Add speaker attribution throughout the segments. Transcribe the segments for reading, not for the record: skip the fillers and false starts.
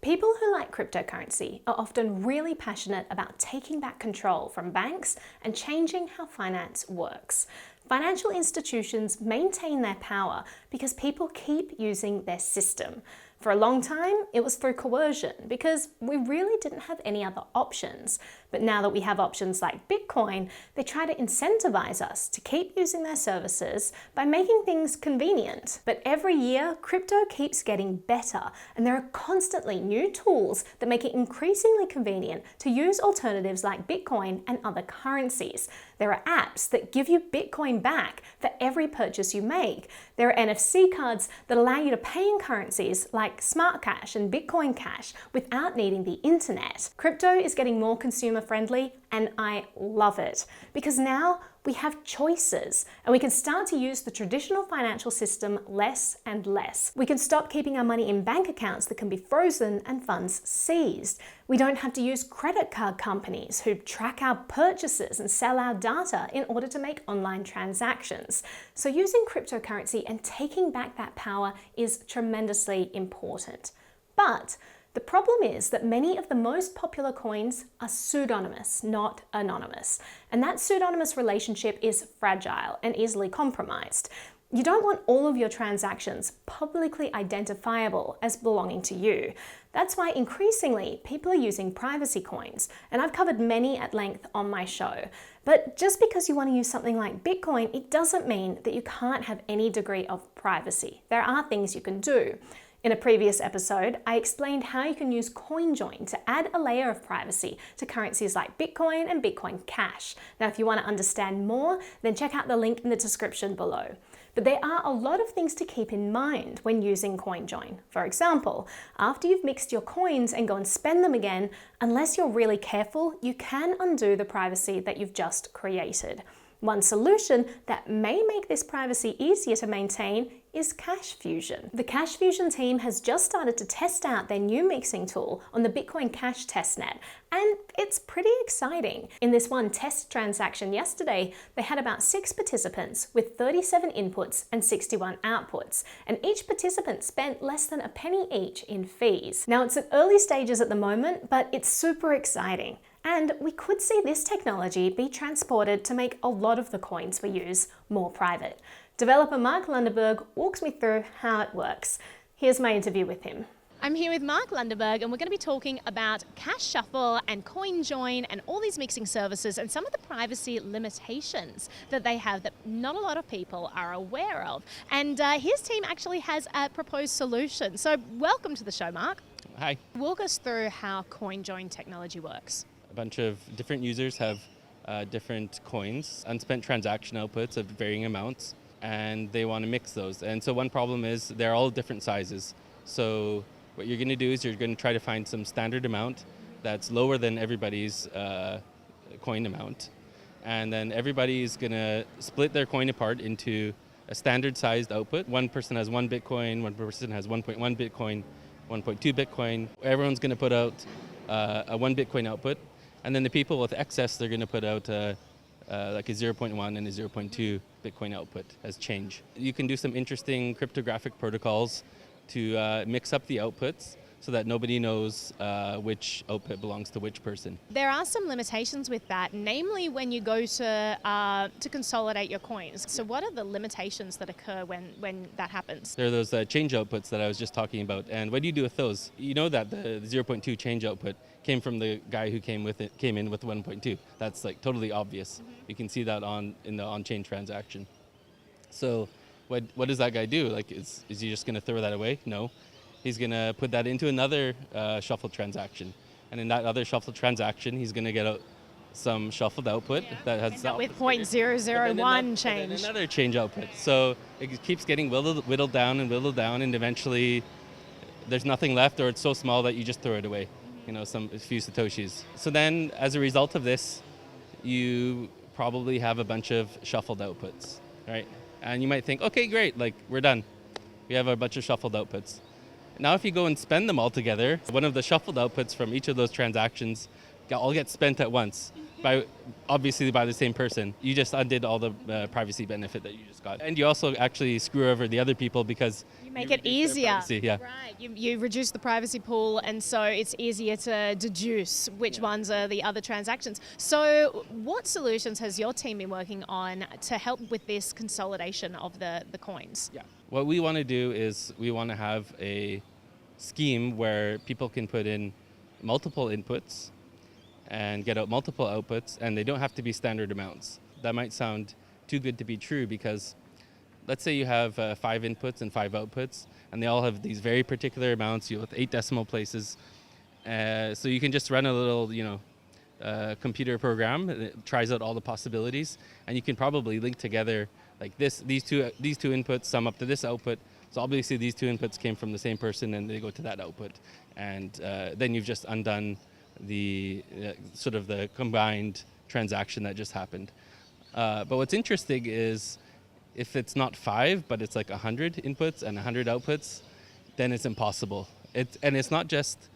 Speaker 1: People who like cryptocurrency are often really passionate about taking back control from banks and changing how finance works. Financial institutions maintain their power because people keep using their system. For a long time, it was through coercion because we really didn't have any other options. But now that we have options like Bitcoin, they try to incentivize us to keep using their services by making things convenient. But every year, crypto keeps getting better, and there are constantly new tools that make it increasingly convenient to use alternatives like Bitcoin and other currencies. There are apps that give you Bitcoin back for every purchase you make. There are NFC cards that allow you to pay in currencies like Smart Cash and Bitcoin Cash without needing the internet. Crypto is getting more consumer friendly, and I love it because now we have choices and we can start to use the traditional financial system less and less. We can stop keeping our money in bank accounts that can be frozen and funds seized. We don't have to use credit card companies who track our purchases and sell our data in order to make online transactions. So using cryptocurrency and taking back that power is tremendously important. But the problem is that many of the most popular coins are pseudonymous, not anonymous. And that pseudonymous relationship is fragile and easily compromised. You don't want all of your transactions publicly identifiable as belonging to you. That's why increasingly people are using privacy coins, and I've covered many at length on my show. But just because you want to use something like Bitcoin, it doesn't mean that you can't have any degree of privacy. There are things you can do. In a previous episode, I explained how you can use CoinJoin to add a layer of privacy to currencies like Bitcoin and Bitcoin Cash. Now, if you want to understand more, then check out the link in the description below. But there are a lot of things to keep in mind when using CoinJoin. For example, after you've mixed your coins and go and spend them again, unless you're really careful, you can undo the privacy that you've just created. One solution that may make this privacy easier to maintain is CashFusion. The CashFusion team has just started to test out their new mixing tool on the Bitcoin Cash testnet, and it's pretty exciting. In this one test transaction yesterday, they had about 6 participants with 37 inputs and 61 outputs, and each participant spent less than a penny each in fees. Now, it's at early stages at the moment, but it's super exciting. And we could see this technology be transported to make a lot of the coins we use more private. Developer Mark Lundeberg walks me through how it works. Here's my interview with him. I'm here with Mark Lundeberg, and we're going to be talking about Cash Shuffle and CoinJoin and all these mixing services and some of the privacy limitations that they have that not a lot of people are aware of. And his team actually has a proposed solution. So welcome to the show, Mark.
Speaker 2: Hi.
Speaker 1: Walk us through how CoinJoin technology works.
Speaker 2: A bunch of different users have different coins, unspent transaction outputs of varying amounts, and they want to mix those. And so one problem is they're all different sizes. So what you're going to do is you're going to try to find some standard amount that's lower than everybody's coin amount. And then everybody is going to split their coin apart into a standard sized output. One person has 1 Bitcoin, one person has 1.1 Bitcoin, 1.2 Bitcoin. Everyone's going to put out a 1 Bitcoin output. And then the people with excess, they're going to put out like a 0.1 and a 0.2 Bitcoin output as change. You can do some interesting cryptographic protocols to mix up the outputs so that nobody knows which output belongs to which person.
Speaker 1: There are some limitations with that, namely when you go to consolidate your coins. So what are the limitations that occur when that happens?
Speaker 2: There are those change outputs that I was just talking about. And what do you do with those? You know that the 0.2 change output came from the guy who came in with 1.2. That's like totally obvious. Mm-hmm. You can see that in the on-chain transaction. So what does that guy do? Like, is he just going to throw that away? No. He's going to put that into another shuffled transaction. And in that other shuffled transaction, he's going to get some shuffled output that has
Speaker 1: with 0.001 change.
Speaker 2: And another change output. So it keeps getting whittled down, and eventually there's nothing left, or it's so small that you just throw it away. You know, a few Satoshis. So then, as a result of this, you probably have a bunch of shuffled outputs, right? And you might think, okay, great, like we're done. We have a bunch of shuffled outputs. Now, if you go and spend them all together, one of the shuffled outputs from each of those transactions all get spent at once. obviously by the same person. You just undid all the privacy benefit that you just got. And you also actually screw over the other people because
Speaker 3: You make
Speaker 2: you
Speaker 3: it
Speaker 2: reduce their
Speaker 3: easier.
Speaker 2: privacy, yeah.
Speaker 3: Right. You reduce the privacy pool, and so it's easier to deduce which ones are the other transactions. So what solutions has your team been working on to help with this consolidation of the coins?
Speaker 2: Yeah. What we want to do is we want to have a scheme where people can put in multiple inputs and get out multiple outputs, and they don't have to be standard amounts. That might sound too good to be true because let's say you have 5 inputs and 5 outputs, and they all have these very particular amounts, with 8 decimal places. So you can just run a little, computer program that tries out all the possibilities, and you can probably link together like these two inputs sum up to this output. So obviously these 2 inputs came from the same person, and they go to that output, and then you've just undone the sort of the combined transaction that just happened. But what's interesting is if it's not 5, but it's like 100 inputs and 100 outputs, then it's impossible. And it's not just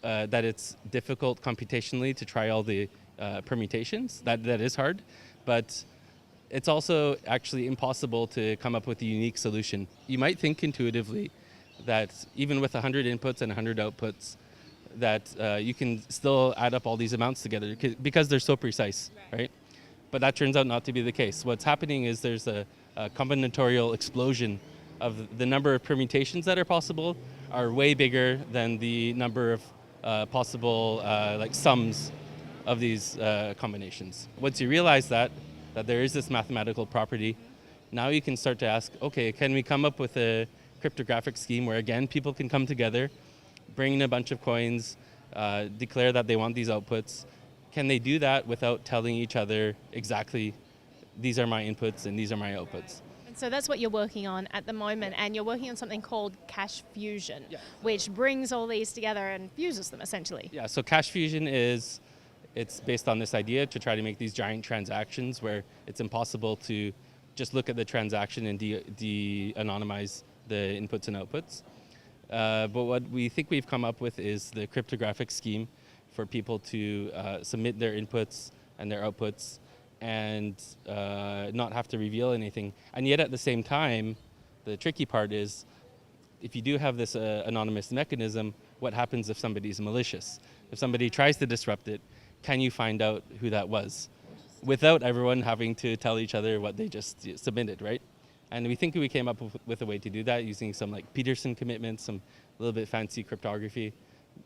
Speaker 2: that it's difficult computationally to try all the permutations. That is hard, but it's also actually impossible to come up with a unique solution. You might think intuitively that even with 100 inputs and 100 outputs, that you can still add up all these amounts together because they're so precise, right? But that turns out not to be the case. What's happening is there's a combinatorial explosion of the number of permutations that are possible are way bigger than the number of possible sums of these combinations. Once you realize that there is this mathematical property, now you can start to ask, okay, can we come up with a cryptographic scheme where again people can come together, bring in a bunch of coins, declare that they want these outputs. Can they do that without telling each other exactly these are my inputs and these are my outputs?
Speaker 3: And so that's what you're working on at the moment, and you're working on something called CashFusion, which brings all these together and fuses them essentially.
Speaker 2: Yeah, so CashFusion it's based on this idea to try to make these giant transactions where it's impossible to just look at the transaction and de-anonymize the inputs and outputs. But what we think we've come up with is the cryptographic scheme for people to submit their inputs and their outputs and not have to reveal anything. And yet at the same time, the tricky part is if you do have this anonymous mechanism, what happens if somebody's malicious? If somebody tries to disrupt it, can you find out who that was without everyone having to tell each other what they just submitted, right? And we think we came up with a way to do that using some like Peterson commitments, some little bit fancy cryptography,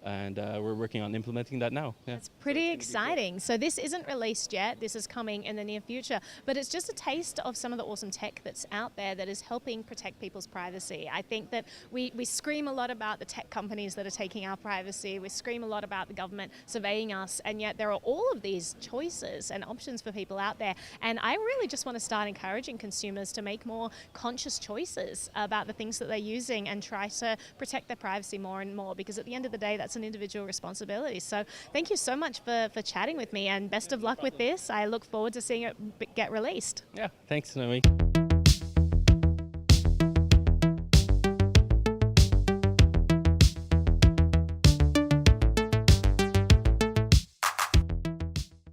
Speaker 2: and we're working on implementing that now. Yeah.
Speaker 3: It's pretty exciting. So this isn't released yet. This is coming in the near future, but it's just a taste of some of the awesome tech that's out there that is helping protect people's privacy. I think that we scream a lot about the tech companies that are taking our privacy. We scream a lot about the government surveying us, and yet there are all of these choices and options for people out there. And I really just want to start encouraging consumers to make more conscious choices about the things that they're using and try to protect their privacy more and more, because at the end of the day, that's an individual responsibility. So thank you so much for chatting with me, and best of luck with this. I look forward to seeing it get released.
Speaker 2: Yeah, thanks, Naomi.